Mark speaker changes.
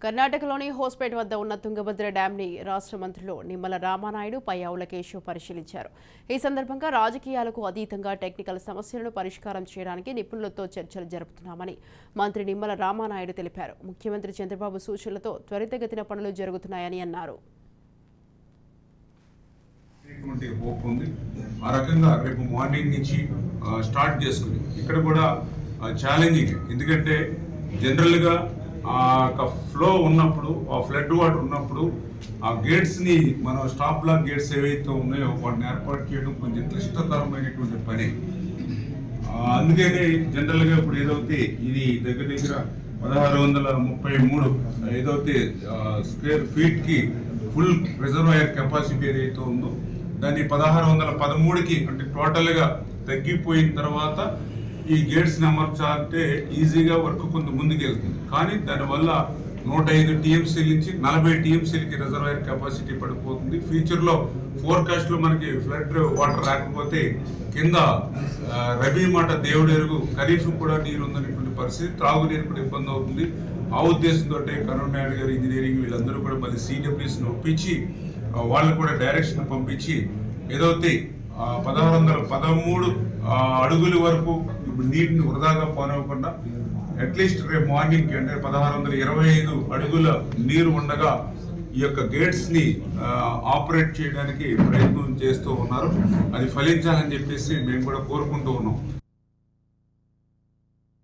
Speaker 1: కర్ణాటకలోని హోస్పేట్ వద్ద ఉన్న తుంగభద్ర డ్యాంని రాష్ట్ర మంత్రులు నిమ్మల రామానాయుడు పయ్యావుల కేశవ్ పరిశీలించారు. ఈ సందర్భంగా రాజకీయాలకు అతీతంగా టెక్నికల్ సమస్యలను పరిష్కారం చేయడానికి నిపుణులతో చర్చలు జరుపుతున్నామని మంత్రి నిమ్మల రామానాయుడు తెలిపారు. ముఖ్యమంత్రి చంద్రబాబు సూచనలతో త్వరితగతిన పనులు జరుగుతున్నాయని అన్నారు.
Speaker 2: ఆ రకంగా రేపు మార్నింగ్ నుంచి స్టార్ట్ చేసుకుని ఇక్కడ కూడా ఛాలెంజింగ్, ఎందుకంటే జనరల్గా ఆ ఫ్లో ఉన్నప్పుడు, ఆ ఫ్లడ్ వాటర్ ఉన్నప్పుడు ఆ గేట్స్ని మనం స్టాప్ బ్లాక్ గేట్స్ ఏవైతే ఉన్నాయో వాటిని ఏర్పాటు చేయడం కొంచెం క్లిష్టతరమైనటువంటి పని. అందుకనే జనరల్గా ఇప్పుడు ఏదైతే ఇది దగ్గర 1633 ఏదైతే స్క్వేర్ ఫీట్కి ఫుల్ రిజర్వాయర్ కెపాసిటీ ఏదైతే ఉందో దాన్ని 1613కి అంటే టోటల్గా తగ్గిపోయిన తర్వాత ఈ గేట్స్ని అమర్చాలంటే ఈజీగా వర్క్ కొంత ముందుకు వెళ్తుంది. కానీ దానివల్ల 105 టీఎంసీల నుంచి 40 టీఎంసీలకి రిజర్వాయర్ కెపాసిటీ పడిపోతుంది. ఫ్యూచర్లో ఫోర్కాస్ట్లో మనకి ఫ్లడ్ వాటర్ రాకపోతే కింద రబీ మాట దేవుడు ఎరుగు, ఖరీఫ్ కూడా నీరు ఉందనేటువంటి పరిస్థితి, త్రాగునీరు కూడా ఇబ్బంది అవుతుంది. ఆ ఉద్దేశంతో కరుణానాయుడు గారు ఇంజనీరింగ్ వీళ్ళందరూ కూడా మళ్ళీ సిడబ్ల్యూస్ని ఒప్పించి వాళ్ళకు కూడా డైరెక్షన్ పంపించి ఏదైతే 1613 అడుగుల వరకు నీటిని వృధాగా పోనివ్వకుండా అట్లీస్ట్ రేపు మార్నింగ్కి అంటే 1625 అడుగుల నీరు ఉండగా ఈ యొక్క గేట్స్ని ఆపరేట్ చేయడానికి ప్రయత్నం చేస్తూ ఉన్నారు. అది ఫలించాలని చెప్పేసి మేము కూడా కోరుకుంటూ ఉన్నాం.